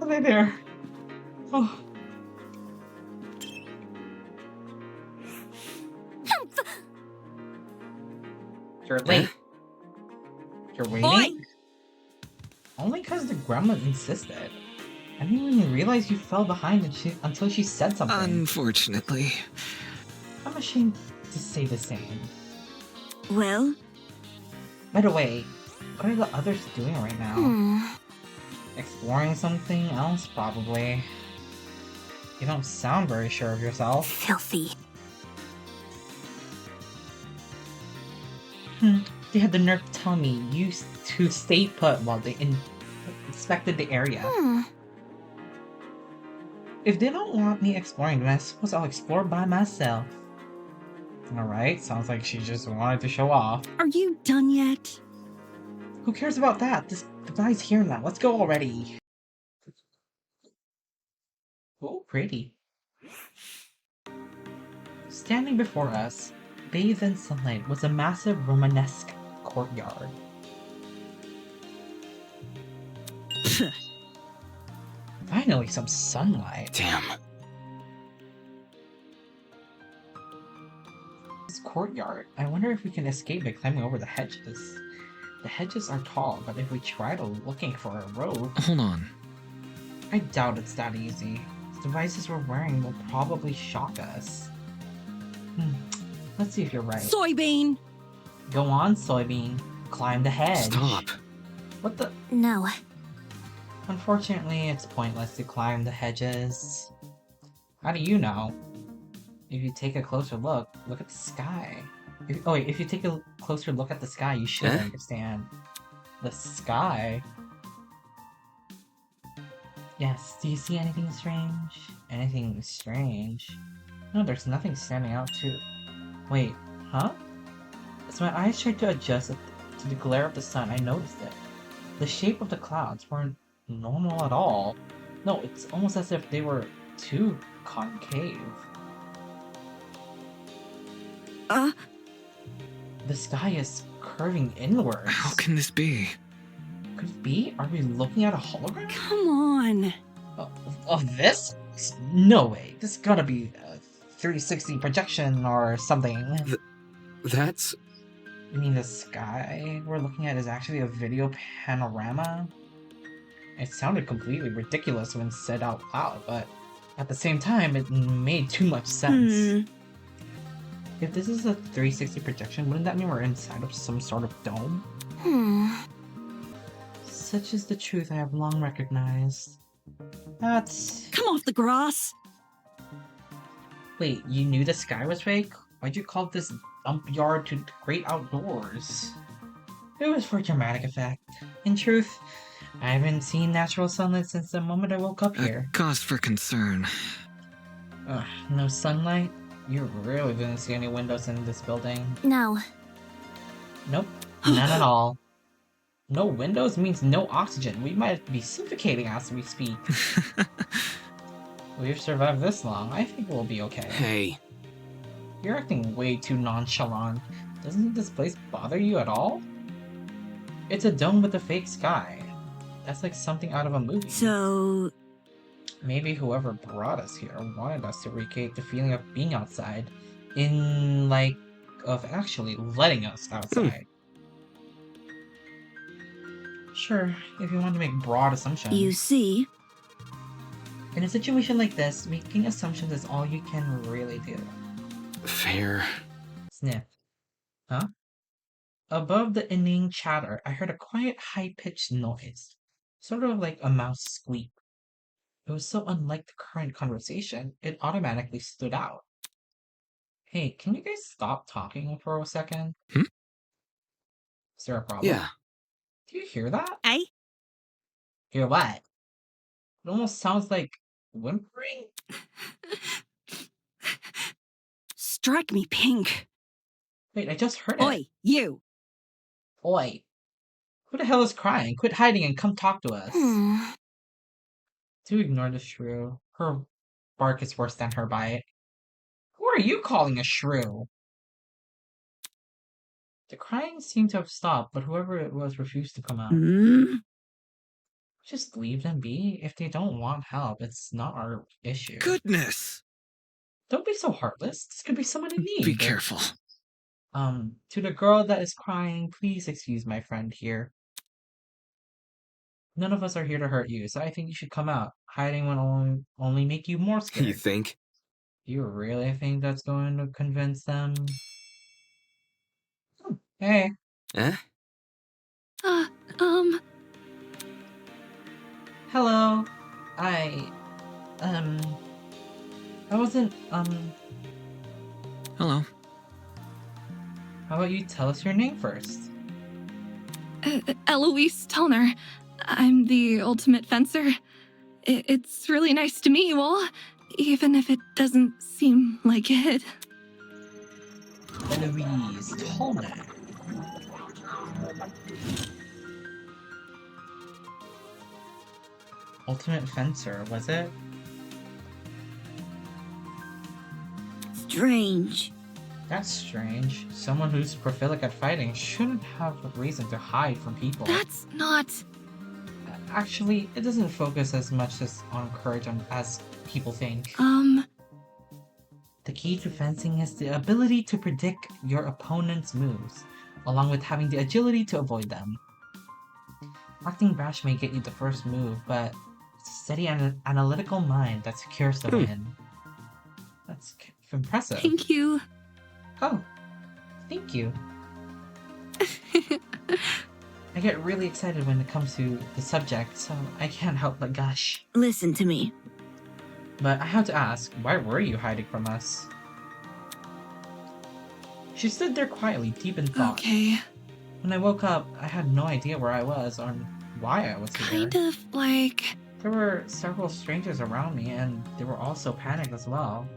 Are they there? Oh. You're late. You're waiting? Oi! Only because the grandma insisted. I didn't even realize you fell behind until she said something. Unfortunately. I'm ashamed to say the same. Well? By the way, what are the others doing right now? Exploring something else, probably. You don't sound very sure of yourself. Filthy. They had the nerve to tell me you to stay put while they inspected the area. If they don't want me exploring, then I suppose I'll explore by myself. Alright, sounds like she just wanted to show off. Are you done yet? Who cares about that? The guy's here now. Let's go already. Oh, pretty. Standing before us, bathed in sunlight, was a massive Romanesque courtyard. Finally, some sunlight. Damn. This courtyard. I wonder if we can escape by climbing over the hedges. The hedges are tall, but if we try looking for a road... Hold on. I doubt it's that easy. The devices we're wearing will probably shock us. Let's see if you're right. Soybean! Go on, Soybean. Climb the hedge. Stop. What the... No. Unfortunately, it's pointless to climb the hedges. How do you know? If you take a closer look at the sky. If you take a closer look at the sky, you should understand. The sky? Yes, do you see anything strange? Anything strange? No, there's nothing standing out too. Wait, huh? As my eyes tried to adjust to the glare of the sun, I noticed it. The shape of the clouds weren't normal at all. No, it's almost as if they were too concave. The sky is curving inwards. How can this be? Could it be? Are we looking at a hologram? Come on. Of this? No way. This gotta be a 360 projection or something. That's... You mean the sky we're looking at is actually a video panorama? It sounded completely ridiculous when said out loud, but at the same time, it made too much sense. If this is a 360 projection, wouldn't that mean we're inside of some sort of dome? Such is the truth I have long recognized. That's... Come off the grass! Wait, you knew the sky was fake? Why'd you call this dump yard to the great outdoors? It was for dramatic effect. In truth, I haven't seen natural sunlight since the moment I woke up here. Cause for concern. No sunlight? You really didn't see any windows in this building? No. Nope, none at all. No windows means no oxygen. We might be suffocating as we speak. We've survived this long. I think we'll be okay. Hey. You're acting way too nonchalant. Doesn't this place bother you at all? It's a dome with a fake sky. That's like something out of a movie. So... Maybe whoever brought us here wanted us to recreate the feeling of being outside. Of actually letting us outside. Sure, if you want to make broad assumptions. You see? In a situation like this, making assumptions is all you can really do. Fair. Sniff. Huh? Above the inane chatter, I heard a quiet, high-pitched noise. Sort of like a mouse squeak. It was so unlike the current conversation, it automatically stood out. Hey, can you guys stop talking for a second? Is there a problem? Yeah. Do you hear that? Eh? Hear what? It almost sounds like whimpering? Strike me pink. Wait, I just heard it. Oi, you! Oi. Who the hell is crying? Quit hiding and come talk to us. Do ignore the shrew. Her bark is worse than her bite. Who are you calling a shrew? The crying seemed to have stopped, but whoever it was refused to come out. Just leave them be. If they don't want help, it's not our issue. Goodness! Don't be so heartless. This could be someone in Be need. careful. To the girl that is crying, please excuse my friend here. None of us are here to hurt you, so I think you should come out. Hiding will only make you more You scared. think? You really think that's going to convince them? Hey. Eh? Uh, um, Hello. I, I wasn't, Hello. how about you tell us your name first? Eloise Tellner. I'm the ultimate fencer. It's really nice to meet you all, even if it doesn't seem like it. Eloise Tolman. Ultimate Fencer, was it? Strange. That's strange. Someone who's prolific at fighting shouldn't have a reason to hide from people. That's not... Actually, it doesn't focus as much on courage as people think. The key to fencing is the ability to predict your opponent's moves, along with having the agility to avoid them. Acting brash may get you the first move, but it's a steady and analytical mind that secures the win. That's impressive. Thank you. Oh, thank you. I get really excited when it comes to the subject, so I can't help but gush. Listen to me. But I have to ask, why were you hiding from us? She stood there quietly, deep in thought. Okay. When I woke up, I had no idea where I was or why I was here. Kind of like... There were several strangers around me, and they were also panicked as well.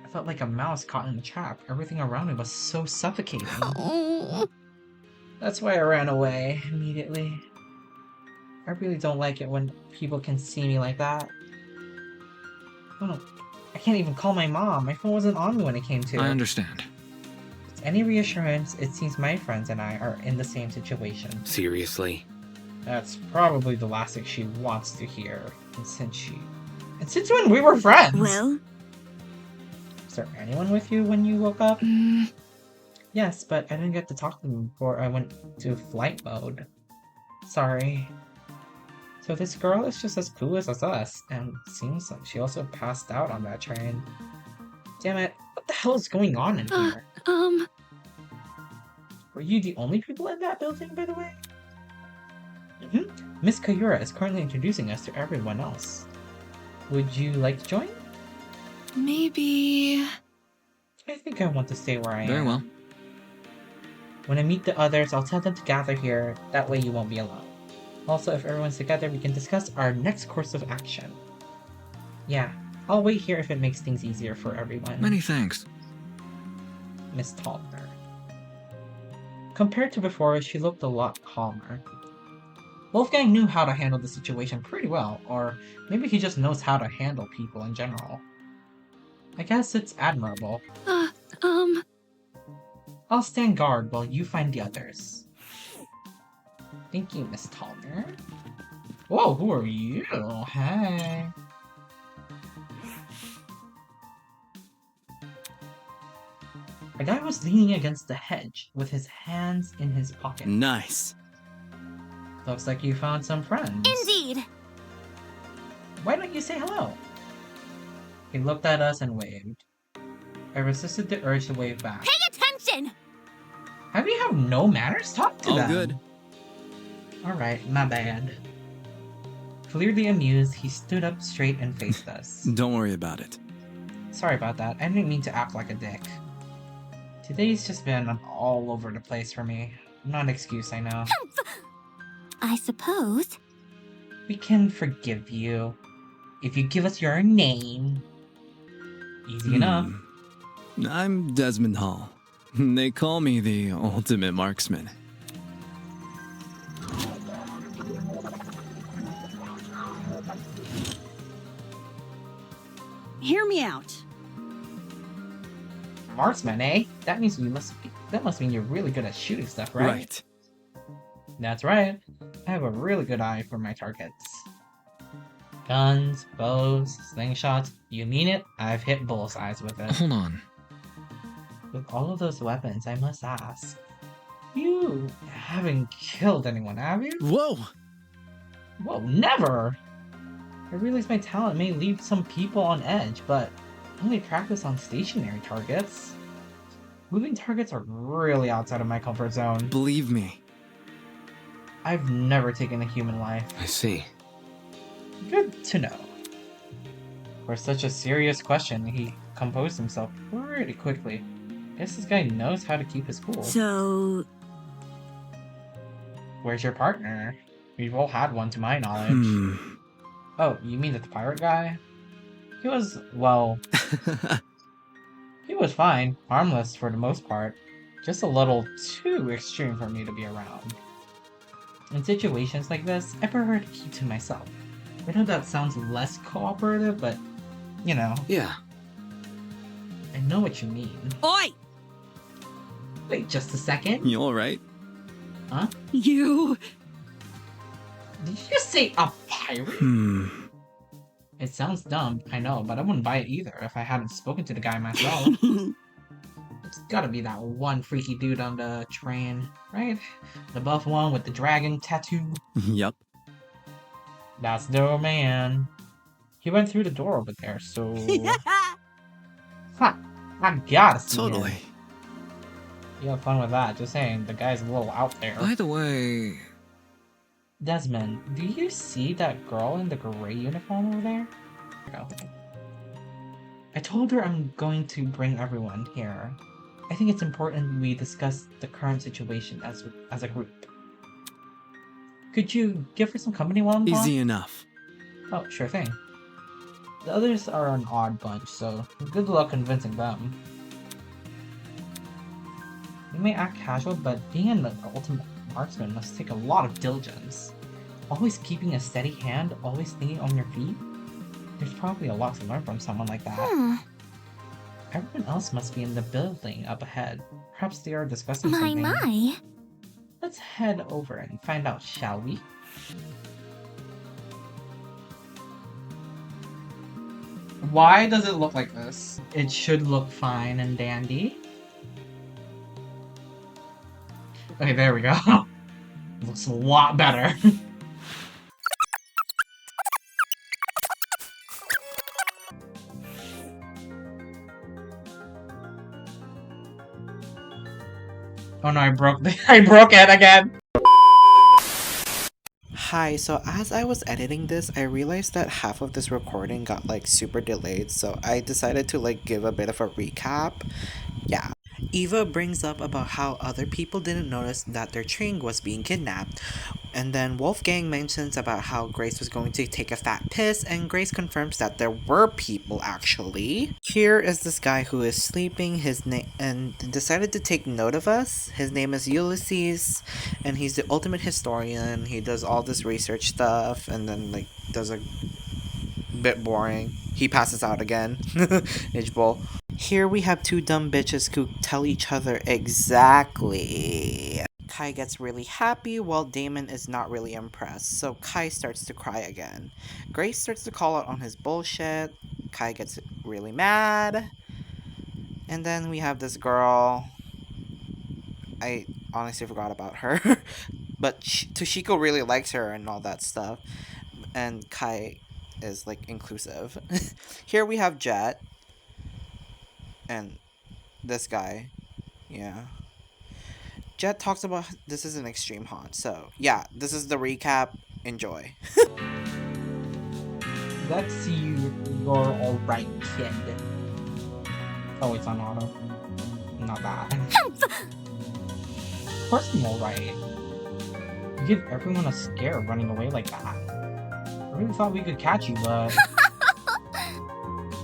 I felt like a mouse caught in a trap. Everything around me was so suffocating. Oh. That's why I ran away immediately. I really don't like it when people can see me like that. Oh, I can't even call my mom. My phone wasn't on me when it came to I it. understand. With any reassurance, it seems my friends and I are in the same situation. Seriously? That's probably the last thing she wants to hear. And since when we were friends? Well, Is there anyone with you when you woke up? Mm, Yes, but I didn't get to talk to them before I went to flight mode. Sorry. So this girl is just as clueless as us, and seems like she also passed out on that train. Damn it, what the hell is going on in here? Were you the only people in that building, by the way? Miss Kayura is currently introducing us to everyone else. Would you like to join? maybe... I think I want to stay where I am. Very well. When I meet the others, I'll tell them to gather here, that way you won't be alone. Also, if everyone's together, we can discuss our next course of action. Yeah, I'll wait here if it makes things easier for everyone. Many thanks. Miss Tallner. Compared to before, she looked a lot calmer. Wolfgang knew how to handle the situation pretty well, or maybe he just knows how to handle people in general. I guess it's admirable. I'll stand guard while you find the others. Thank you, Miss Tallner. Whoa, who are you? Hey. A guy was leaning against the hedge with his hands in his pockets. Nice. Looks like you found some friends. indeed. Why don't you say hello? He looked at us and waved. I resisted the urge to wave back. Pay attention! How do you have no manners? Talk to All them. good. Alright, my bad. Clearly amused, he stood up straight and faced us. Don't worry about it. Sorry about that, I didn't mean to act like a dick. Today's just been all over the place for me. Not an excuse, I know. I suppose. We can forgive you. If you give us your name. Easy enough. I'm Desmond Hall. They call me the ultimate marksman. Hear me out. Marksman, eh? That must mean you're really good at shooting stuff, right? Right. That's right. I have a really good eye for my targets. Guns, bows, slingshots. You mean it? I've hit bullseyes with it. Hold on. With all of those weapons, I must ask. You haven't killed anyone, have you? Whoa! Whoa, never! I realize my talent may leave some people on edge, but I only practice on stationary targets. Moving targets are really outside of my comfort zone. Believe me. I've never taken a human life. I see. Good to know. For such a serious question, he composed himself pretty quickly. Guess this guy knows how to keep his cool. So, Where's your partner? We've all had one to my knowledge. Oh, you mean the pirate guy? He was, well, he was fine. Harmless for the most part. Just a little too extreme for me to be around. In situations like this, I prefer to keep to myself. I know that sounds less cooperative, but, you know, Yeah. I know what you mean. oi! Wait just a second. You alright? Huh? You. Did you just say a pirate? It sounds dumb, I know, but I wouldn't buy it either if I hadn't spoken to the guy myself. It's gotta be that one freaky dude on the train, right? The buff one with the dragon tattoo. Yup. That's the man. He went through the door over there, so... Ha! I gotta see him. Totally. You have fun with that, just saying, the guy's a little out there. By the way, Desmond, do you see that girl in the gray uniform over there? Girl. I told her I'm going to bring everyone here. I think it's important we discuss the current situation as a group. Could you give her some company while I'm gone? Easy enough. Oh, sure thing. The others are an odd bunch, so good luck convincing them. You may act casual, but being an ultimate marksman must take a lot of diligence. Always keeping a steady hand, always thinking on your feet. There's probably a lot to learn from someone like that. Everyone else must be in the building up ahead. Perhaps they are discussing something. My. Let's head over and find out, shall we? Why does it look like this? It should look fine and dandy. Okay, there we go. Looks a lot better. Oh no, I broke it again! Hi, so as I was editing this, I realized that half of this recording got like super delayed, so I decided to like give a bit of a recap. Yeah. Eva brings up about how other people didn't notice that their train was being kidnapped. And then Wolfgang mentions about how Grace was going to take a fat piss, and Grace confirms that there were people actually. Here is this guy who is sleeping and decided to take note of us. His name is Ulysses, and he's the ultimate historian. He does all this research stuff, and then like does a bit boring. He passes out again. H-Bull. Here we have two dumb bitches who tell each other exactly. Kai gets really happy while Damon is not really impressed, so Kai starts to cry again. Grace starts to call out on his bullshit. Kai gets really mad. And then we have this girl. I honestly forgot about her. But Toshiko really likes her and all that stuff. And Kai is like inclusive. Here we have Jet. And this guy. Yeah. Jet talks about this is an extreme haunt. So yeah, this is the recap. Enjoy. Let's see you're alright, kid. Oh, it's on auto. Not that. Of course I'm alright. You give everyone a scare running away like that. I really thought we could catch you, but...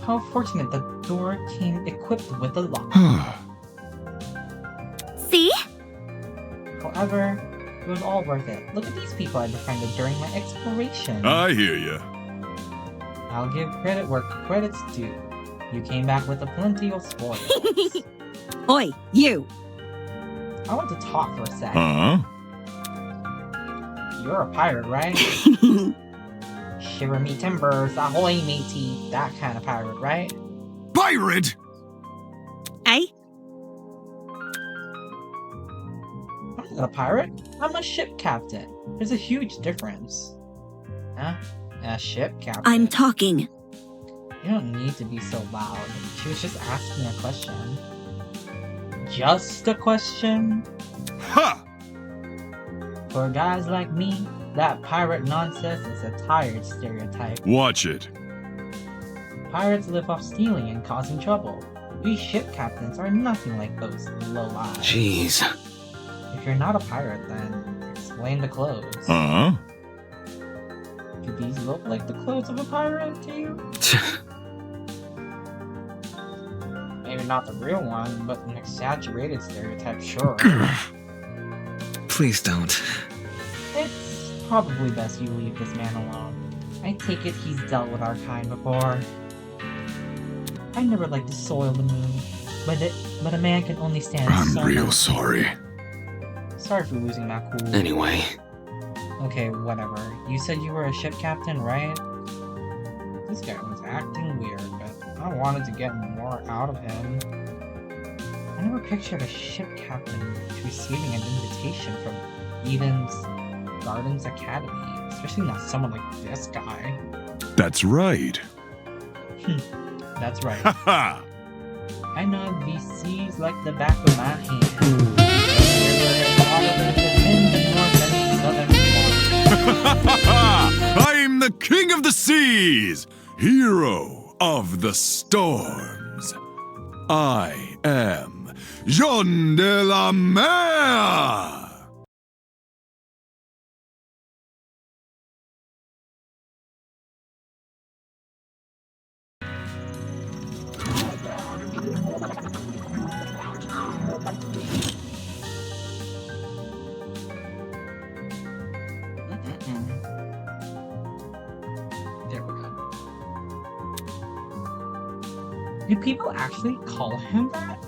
How fortunate the door came equipped with a lock. See? However, it was all worth it. Look at these people I befriended during my exploration. I hear ya. I'll give credit where credit's due. You came back with a plenty of spoils. Oi, you! I want to talk for a sec. Huh? You're a pirate, right? Shiver me timbers, ahoy matey, that kind of pirate, right? Pirate? Eh? I'm not a pirate. I'm a ship captain. There's a huge difference. Huh? A ship captain? I'm talking. You don't need to be so loud. She was just asking a question. Just a question? Ha! For guys like me, that pirate nonsense is a tired stereotype. Watch it. Pirates live off stealing and causing trouble. We ship captains are nothing like those low lives. Jeez. If you're not a pirate, then explain the clothes. Huh? Do these look like the clothes of a pirate to you? Maybe not the real one, but an exaggerated stereotype, sure. Please don't. It's probably best you leave this man alone. I take it he's dealt with our kind before. I never like to soil the mood, but a man can only stand I'm so real much. sorry. Sorry for losing that cool. Anyway, Okay, whatever. You said you were a ship captain, right? This guy was acting weird, but I wanted to get more out of him. I never pictured a ship captain receiving an invitation from Eden's Gardens Academy, especially not someone like this guy. That's right. That's right. Ha I know these seas like the back of my hand. The north and southern ha! I'm the king of the seas, hero of the storms. I am Jean de la Mer! There we go. Do people actually call him that?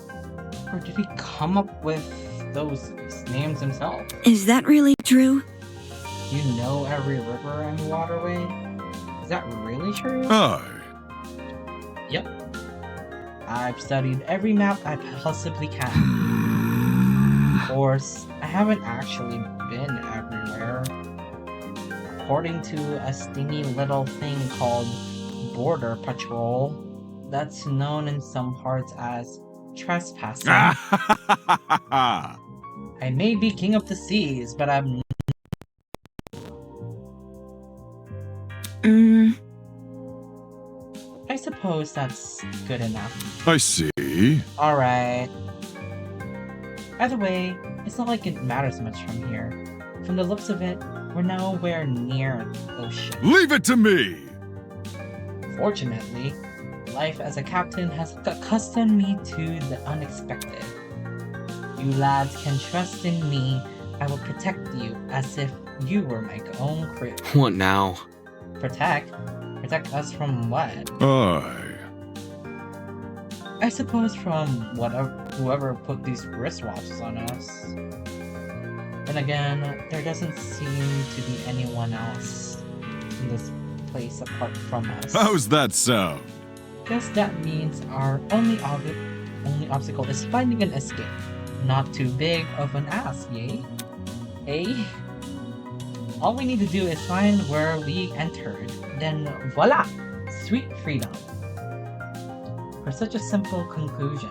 Or did he come up with those names himself? Is that really true? Do you know every river and waterway? Is that really true? Yep. I've studied every map I possibly can. Of course, I haven't actually been everywhere. According to a stingy little thing called Border Patrol, that's known in some parts as trespassing. I may be king of the seas, but I'm... I suppose that's good enough. I see. Alright. Either way, it's not like it matters much from here. From the looks of it, we're nowhere near the ocean. Leave it to me! Fortunately, life as a captain has accustomed me to the unexpected. You lads can trust in me. I will protect you as if you were my own crew. what now? Protect? Protect us from what? I suppose from whoever put these wristwatches on us. Then again, there doesn't seem to be anyone else in this place apart from us. How's that sound? Guess that means our only obstacle is finding an escape. Not too big of an ask, yay? Eh? All we need to do is find where we entered, then voila! Sweet freedom. For such a simple conclusion,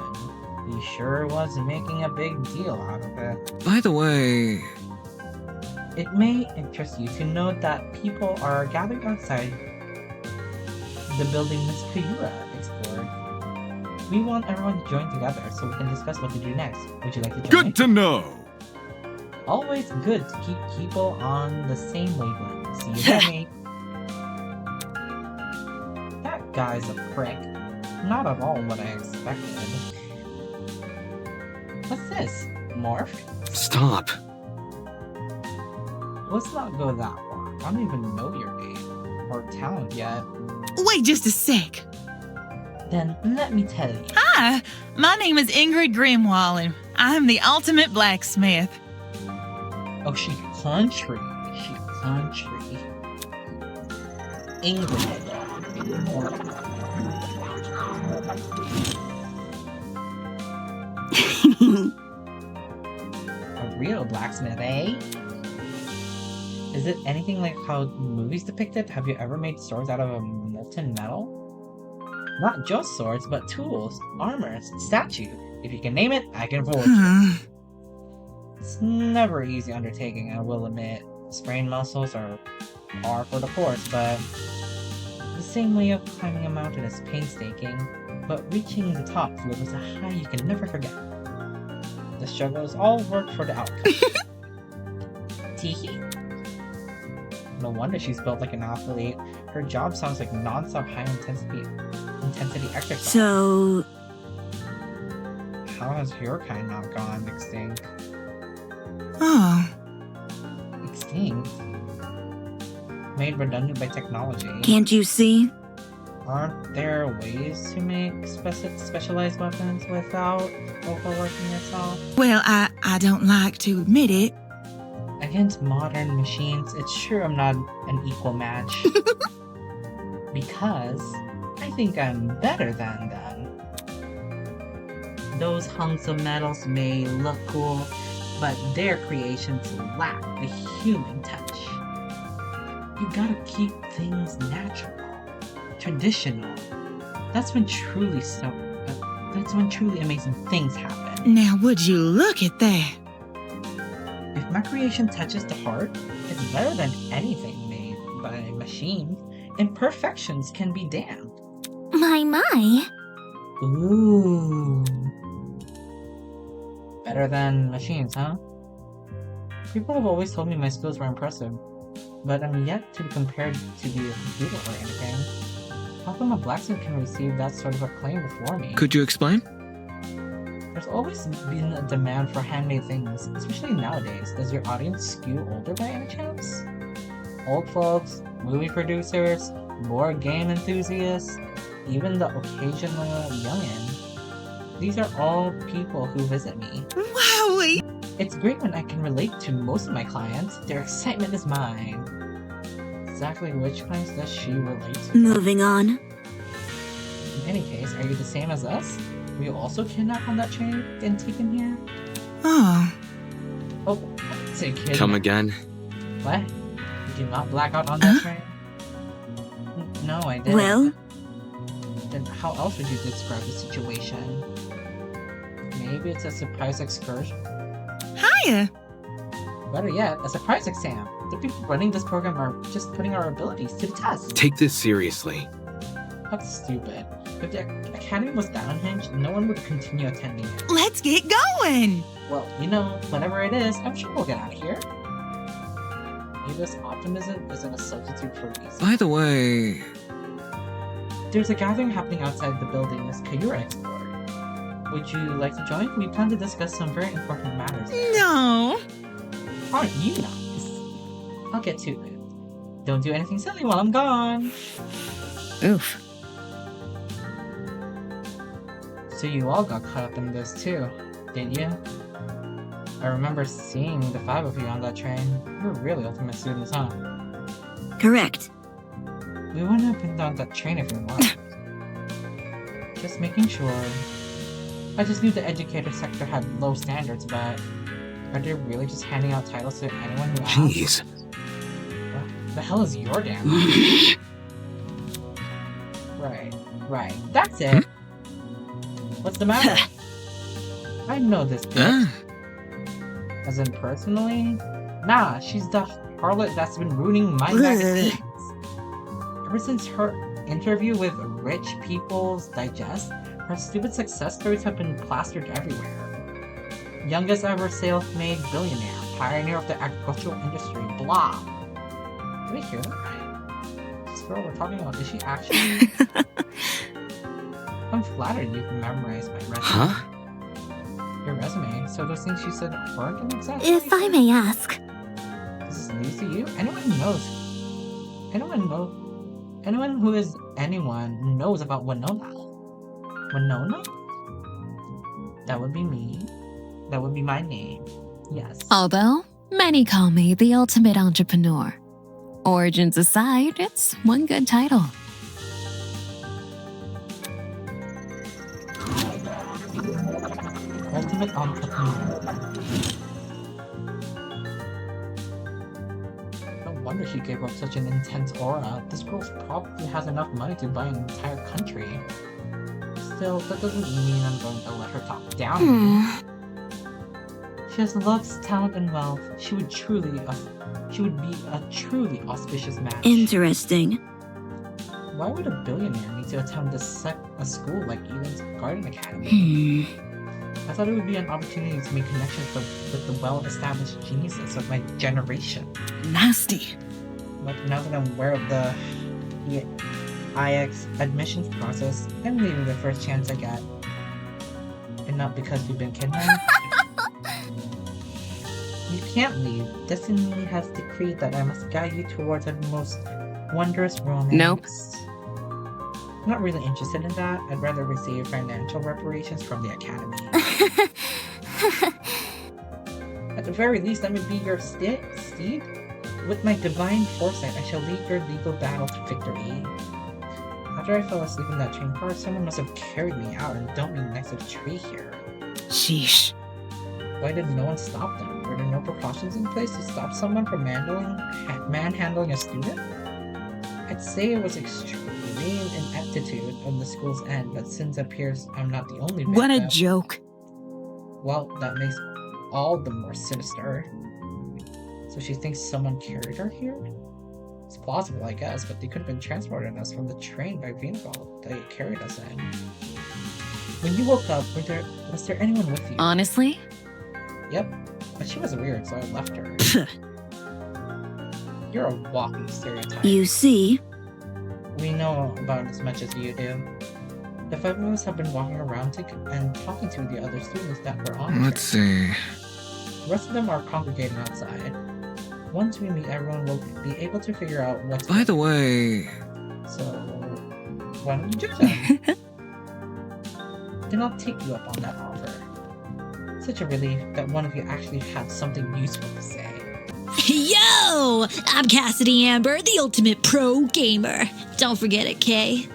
he sure was making a big deal out of it. By the way, It may interest you to note that people are gathered outside the building Miss Kayura explored. We want everyone to join together so we can discuss what to do next. Would you like to join? Good to know! Always good to keep people on the same wavelength. See you there, mate. That guy's a prick. Not at all what I expected. What's this? Morph? stop. Let's not go that far. I don't even know your name or talent yet. Wait just a sec. Then let me tell you. Hi, my name is Ingrid Grimwall, and I'm the ultimate blacksmith. Oh, she country. She country. Ingrid. A real blacksmith, eh? Is it anything like how movies depict it? Have you ever made swords out of a molten metal? Not just swords, but tools, armors, statue. If you can name it, I can forge it. It's never an easy undertaking, I will admit. Sprained muscles are par for the course, but the same way of climbing a mountain is painstaking, but reaching the top delivers a high you can never forget. The struggle is all work for the outcome. Teehee. No wonder she's built like an athlete. Her job sounds like non-stop high-intensity exercise. So, How has your kind not gone extinct? Oh, Extinct? Made redundant by technology. can't you see? Aren't there ways to make specialized weapons without overworking yourself? well, I don't like to admit it. Against modern machines, it's sure I'm not an equal match. Because I think I'm better than them. Those hunks of metals may look cool, but their creations lack the human touch. You gotta keep things natural, traditional. That's when truly amazing things happen. Now, would you look at that? If my creation touches the heart, it's better than anything made by a machine. Imperfections can be damned. My. Ooh. Better than machines, huh? People have always told me my skills were impressive, but I'm yet to be compared to the computer or anything. How come a blacksmith can receive that sort of acclaim before me? Could you explain? There's always been a demand for handmade things, especially nowadays. Does your audience skew older by any chance? Old folks, movie producers, board game enthusiasts, even the occasional youngin'. These are all people who visit me. Wowie! It's great when I can relate to most of my clients. Their excitement is mine. Exactly which clients does she relate to? Moving on. In any case, are you the same as us? Were you also kidnapped on that train and taken here? Oh, Oh, say kidnapped. Come again? What? Did you not black out on that train? No, I didn't. Well, Then how else would you describe the situation? Maybe it's a surprise excursion? hiya! Better yet, a surprise exam. The people running this program are just putting our abilities to the test. Take this seriously. That's stupid. If the academy was that unhinged, no one would continue attending it. Let's get going! Well, you know, whatever it is, I'm sure we'll get out of here. Maybe this optimism isn't a substitute for reason. By the way, There's a gathering happening outside the building as Kayura explored. Would you like to join? We plan to discuss some very important matters there. No. Aren't you nice? I'll get to it. Don't do anything silly while I'm gone. Oof. So you all got caught up in this too, didn't you? I remember seeing the 5 of you on that train. You were really ultimate students, huh? correct. We wouldn't have been on that train if we weren't. Just making sure. I just knew the educator sector had low standards, but are they really just handing out titles to anyone who asks? jeez. What the hell is your damn? Right. That's it. What's the matter? I know this bitch. As in personally? Nah, she's the harlot that's been ruining my magazines. Ever since her interview with Rich People's Digest, her stupid success stories have been plastered everywhere. Youngest ever self-made billionaire, pioneer of the agricultural industry, blah. Did I hear that right? This girl we're talking about, is she actually... I'm flattered you've memorized my resume. Huh? Your resume? So those things you said weren't an exactly? If I may ask, This is news to you? Anyone who is anyone knows about Winona. Winona? That would be me. That would be my name. Yes. Although many call me the ultimate entrepreneur. Origins aside, it's one good title. Ultimate entrepreneur. No wonder she gave up such an intense aura. This girl probably has enough money to buy an entire country. Still, that doesn't mean I'm going to let her talk down. She has looks, talent, and wealth. She would be a truly auspicious match. Interesting. Why would a billionaire need to attend a school like Eden's Garden Academy? I thought it would be an opportunity to make connections with the well-established geniuses of my generation. Nasty. But now that I'm aware of the IX admissions process, I'm leaving the first chance I get. And not because you've been kidnapped. You can't leave. Destiny has decreed that I must guide you towards a most wondrous romance. Nope. I'm not really interested in that. I'd rather receive financial reparations from the academy. At the very least, let me be your steed. With my divine foresight, I shall lead your legal battle to victory. After I fell asleep in that train car, someone must have carried me out and dumped me next to the tree here. Sheesh. Why did no one stop them? Were there no precautions in place to stop someone from manhandling a student? I'd say it was extreme ineptitude on the school's end, but since it appears I'm not the only victim, What a joke. well, that makes all the more sinister. So she thinks someone carried her here? It's plausible, I guess, but they could have been transporting us from the train by vehicle they carried us in. When you woke up, was there anyone with you? Honestly? Yep, but she was weird, so I left her. You're a walking stereotype. You see? We know about as much as you do. The five of us have been walking around and talking to the other students that were on the Let's train. see. The rest of them are congregating outside. Once we meet, everyone will be able to figure out what's By the way, So, why don't you do that? Then I'll take you up on that offer. Such a relief that one of you actually had something useful to say. Yo! I'm Cassidy Amber, the ultimate pro gamer. Don't forget it, Kay.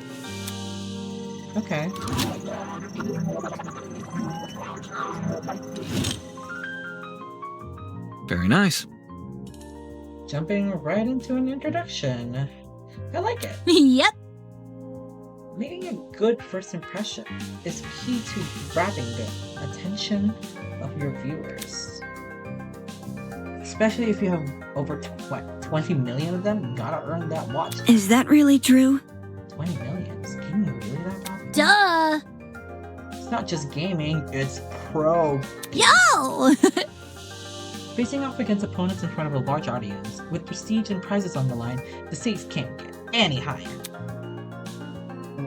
Okay. very nice. Jumping right into an introduction. I like it. Yep. Making a good first impression is key to grabbing the attention of your viewers. Especially if you have over 20 million of them, you gotta earn that watch. Is that really true? 20 million? Is gaming really that popular? Duh. It's not just gaming, it's pro. Yo! Facing off against opponents in front of a large audience, with prestige and prizes on the line, the stakes can't get any higher.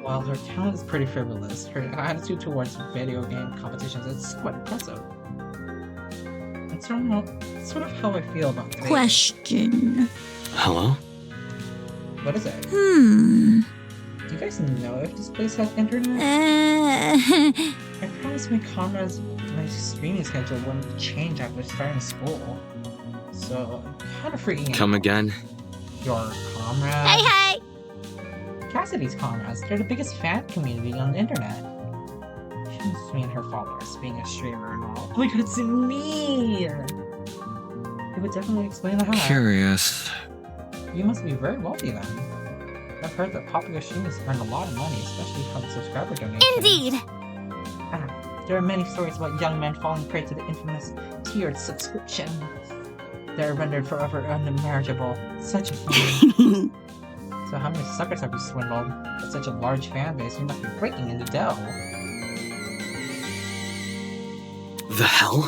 While her talent is pretty frivolous, her attitude towards video game competitions is quite impressive. It's sort of how I feel about today. Question. Hello? What is it? Hmm. Do you guys know if this place has internet? I promised my comrades my streaming schedule wouldn't change after starting school. So, I'm kind of freaking Come out. again? Your comrades? Hey! Cassidy's comrades. They're the biggest fan community on the internet. She wants me and her followers being a streamer and all. Oh my god, it's me! It would definitely explain the how. Curious. You must be very wealthy then. I've heard that popular streamers earn a lot of money, especially from subscriber donations. Indeed. There are many stories about young men falling prey to the infamous tiered subscription. They're rendered forever unmarriageable. Such a feeling. So how many suckers have you swindled? With such a large fan base, you must be breaking into dough. The hell?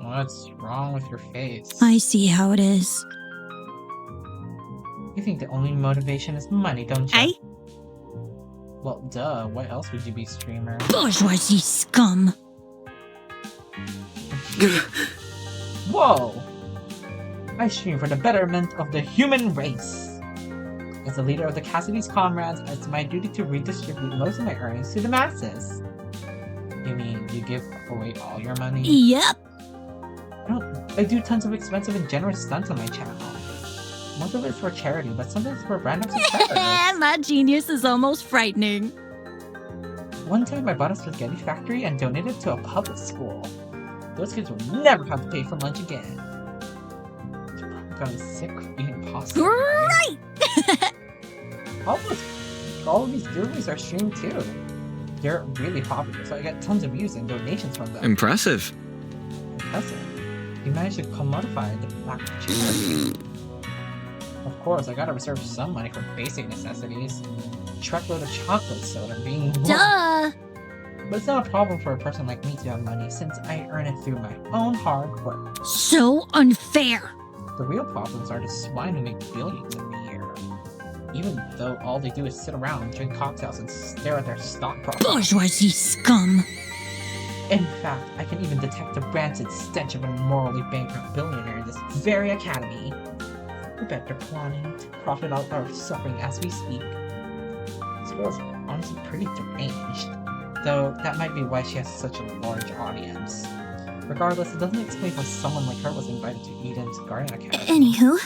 What's wrong with your face? I see how it is. You think the only motivation is money, don't you? Hey? Well, duh. What else would you be, streamer? Bourgeoisie scum. Whoa! I stream for the betterment of the human race. As the leader of the Cassidy's comrades, it's my duty to redistribute most of my earnings to the masses. You mean you give away all your money? Yep. I do tons of expensive and generous stunts on my channel. Most of it's for charity, but some of it's for random subscribers. My genius is almost frightening. One time I bought a spaghetti factory and donated it to a public school. Those kids will never have to pay for lunch again. You're probably gotten sick of eating pasta. Right! All of these giveaways are streamed too. They're really popular, so I get tons of views and donations from them. Impressive. Impressive. You managed to commodify the black chicken. Of course, I gotta reserve some money for basic necessities. Truckload of chocolate soda being Duh! But it's not a problem for a person like me to have money since I earn it through my own hard work. So unfair. The real problems are the swine who make billions every year. Even though all they do is sit around, drink cocktails, and stare at their stock profits. Bourgeoisie scum. In fact, I can even detect the rancid stench of a morally bankrupt billionaire in this very academy. I bet they're planning to profit out our suffering as we speak. This girl is honestly pretty deranged, though that might be why she has such a large audience. Regardless, it doesn't explain why someone like her was invited to Eden's Garden Academy. Anywho,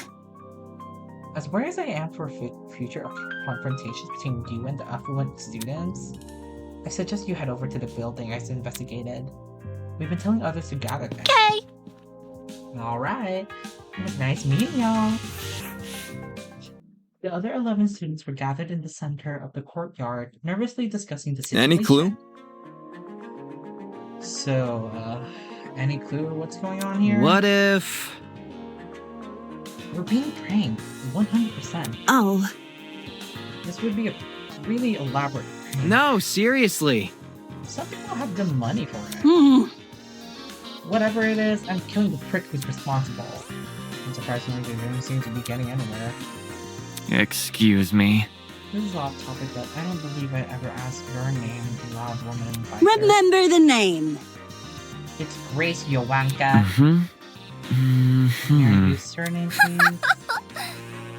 As worried as I am for future confrontations between you and the affluent students, I suggest you head over to the building I investigated. We've been telling others to gather there. Okay. Alright. It was nice meeting y'all. The other 11 students were gathered in the center of the courtyard, nervously discussing the situation. Any clue? So, any clue what's going on here? What if... We're being pranked, 100%. oh, This would be a really elaborate prank. No, seriously. Some people have the money for it. hmm. Whatever it is, I'm killing the prick who's responsible. Unsurprisingly, they don't seem to be getting anywhere. Excuse me. This is off topic, but I don't believe I ever asked your name, loud woman in white. Remember the name. It's Grace Yowanka. Mm-hmm. May I Mm-hmm. use surname, please?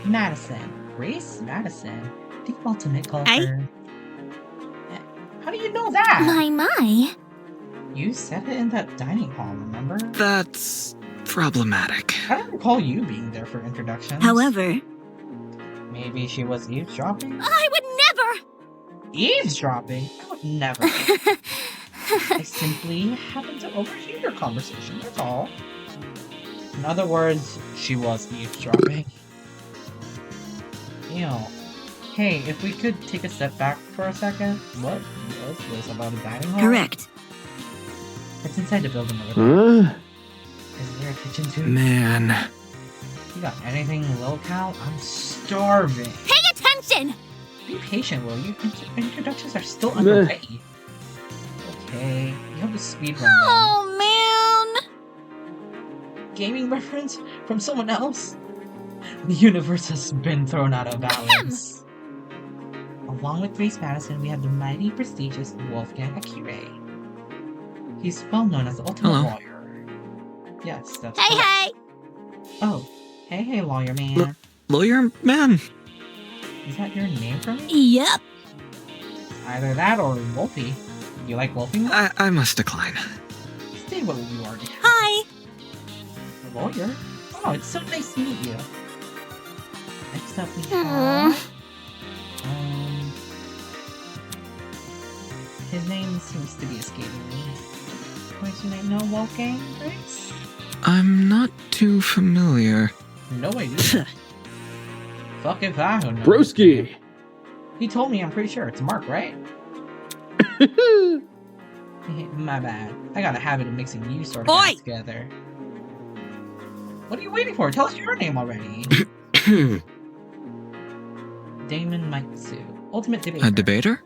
Madison. Grace Madison. The ultimate golfer. How do you know that? My. You said it in that dining hall, remember? That's problematic. I don't recall you being there for introductions. However, Maybe she was eavesdropping? I would never. Eavesdropping? I would never. I simply happened to overhear your conversation, that's all. In other words, she was eavesdropping. Ew. Hey, if we could take a step back for a second, what was this about a dining hall? correct. It's inside the building over there. Is there a kitchen too? Man. You got anything, Lil Cal? I'm starving. Pay attention. Be patient, will you? Introductions are still underway. Okay, you have to speedrun them. Oh man. Gaming reference from someone else? The universe has been thrown out of balance. Along with Grace Madison, we have the mighty prestigious Wolfgang Akire. He's well known as the ultimate Hello. lawyer. Yes, that's Hey correct. hey. Oh, hey lawyer man. Lawyer man. Is that your name for me? Yep. Either that or Wolfie. You like Wolfie more? I must decline. Stay where you already have. Hi. A lawyer? Oh, it's so nice to meet you. Next up we Aw. have... His name seems to be escaping me. Point you might know Wolfgang, Grace? I'm not too familiar. No idea. Fuck if I don't know. Broski! He told me, I'm pretty sure. It's Mark, right? My bad. I got a habit of mixing you sort of guys together. What are you waiting for? Tell us your name already. Damon Mitsu. Ultimate debater. A debater?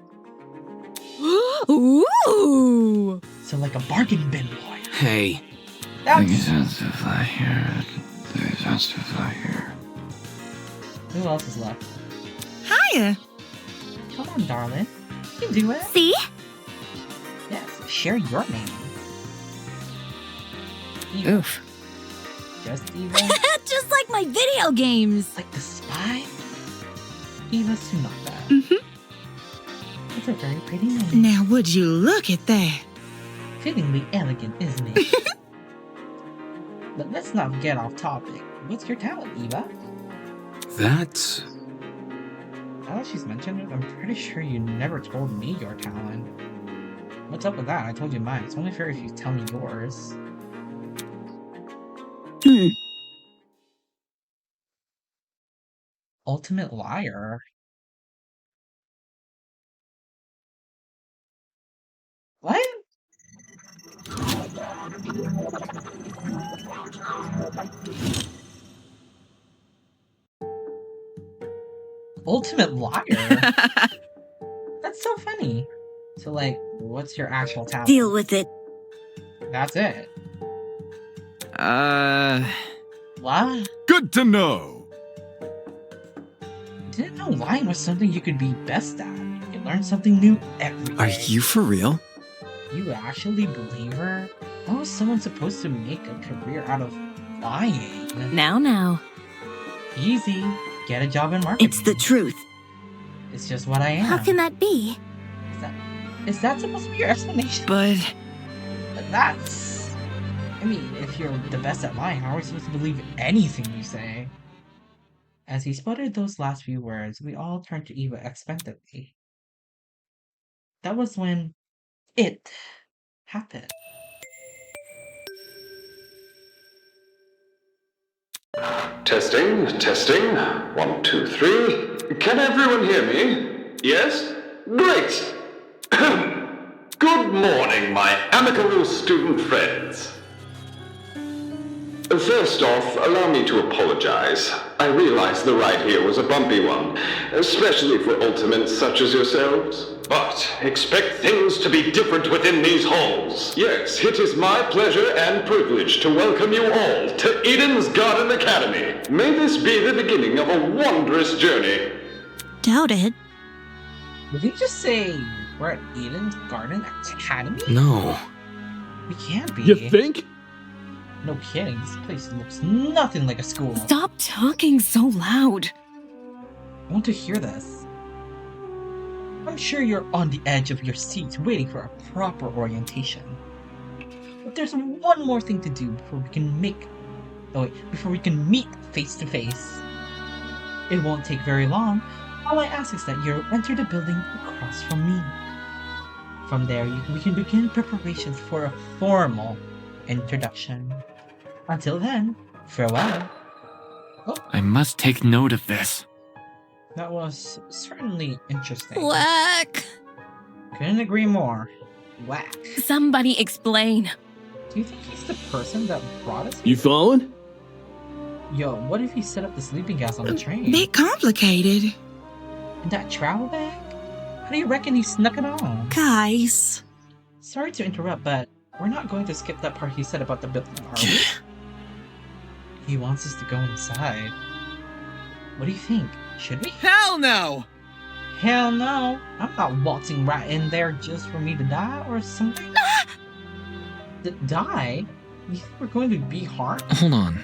Ooh. So like a bargain bin lawyer. Hey. That's... Who else is left? Hiya. Come on, darling. You can do it. See? Yes, share your name. Eva. Oof. Just Eva? Just like my video games. Like the spy? Eva Sunaka. Mhm. That's a very pretty name. Now would you look at that? Fittingly elegant, isn't it? But let's not get off topic. What's your talent, Eva? That... Now that she's mentioned it, I'm pretty sure you never told me your talent. What's up with that? I told you mine. It's only fair if you tell me yours. Ultimate liar? What? Ultimate liar? That's so funny. So, like, what's your actual talent? Deal with it. That's it. What? Good to know. Didn't know lying was something you could be best at. You could learn something new every day. Are you for real? You actually believe her? How is someone supposed to make a career out of lying? Now. Easy. Get a job in marketing. It's the truth. It's just what I am. How can that be? Is that supposed to be your explanation? But That's... I mean, if you're the best at lying, how are we supposed to believe anything you say? As he sputtered those last few words, we all turned to Eva expectantly. That was when it happened. Testing, testing. 1, 2, 3. Can everyone hear me? Yes? Great! Good morning, my amicable student friends. First off, allow me to apologize. I realize the ride here was a bumpy one, especially for ultimates such as yourselves. But expect things to be different within these halls. Yes, it is my pleasure and privilege to welcome you all to Eden's Garden Academy. May this be the beginning of a wondrous journey. Doubt it. Did he just say we're at Eden's Garden Academy? No. We can't be. You think? No kidding, this place looks nothing like a school. stop talking so loud. I want to hear this. I'm sure you're on the edge of your seats waiting for a proper orientation. But there's one more thing to do before we can meet face to face. It won't take very long. All I ask is that you enter the building across from me. From there, we can begin preparations for a formal introduction. Until then, farewell. Oh, I must take note of this. that was certainly interesting. Whack. Couldn't agree more. Whack. Somebody explain. Do you think he's the person that brought us You here? following? Yo, what if he set up the sleeping gas on the train? Bit complicated. In that travel bag? How do you reckon he snuck it on? Guys. Sorry to interrupt, but we're not going to skip that part he said about the building, are we? He wants us to go inside. What do you think? Should we? Hell no! Hell no! I'm not waltzing right in there just for me to die or something. Die? You think we're going to be harmed? Hold on.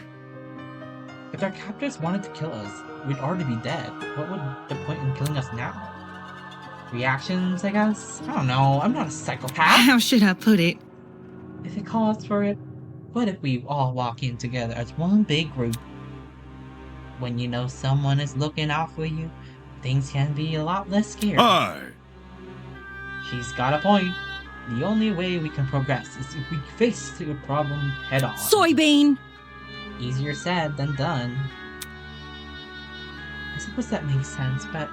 If our captors wanted to kill us, we'd already be dead. What would the point in killing us now? Reactions, I guess? I don't know. I'm not a psychopath. How should I put it? If it calls for it, what if we all walk in together as one big group? When you know someone is looking out for you, things can be a lot less scary. Aye. She's got a point. The only way we can progress is if we face the problem head on. Soybean. Easier said than done. I suppose that makes sense, but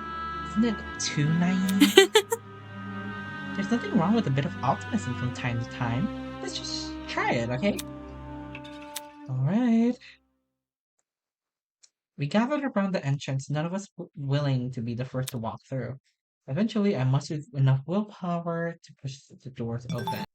isn't it too naive? There's nothing wrong with a bit of optimism from time to time. Let's just try it, okay? Alright. We gathered around the entrance, none of us willing to be the first to walk through. Eventually, I mustered enough willpower to push the doors open.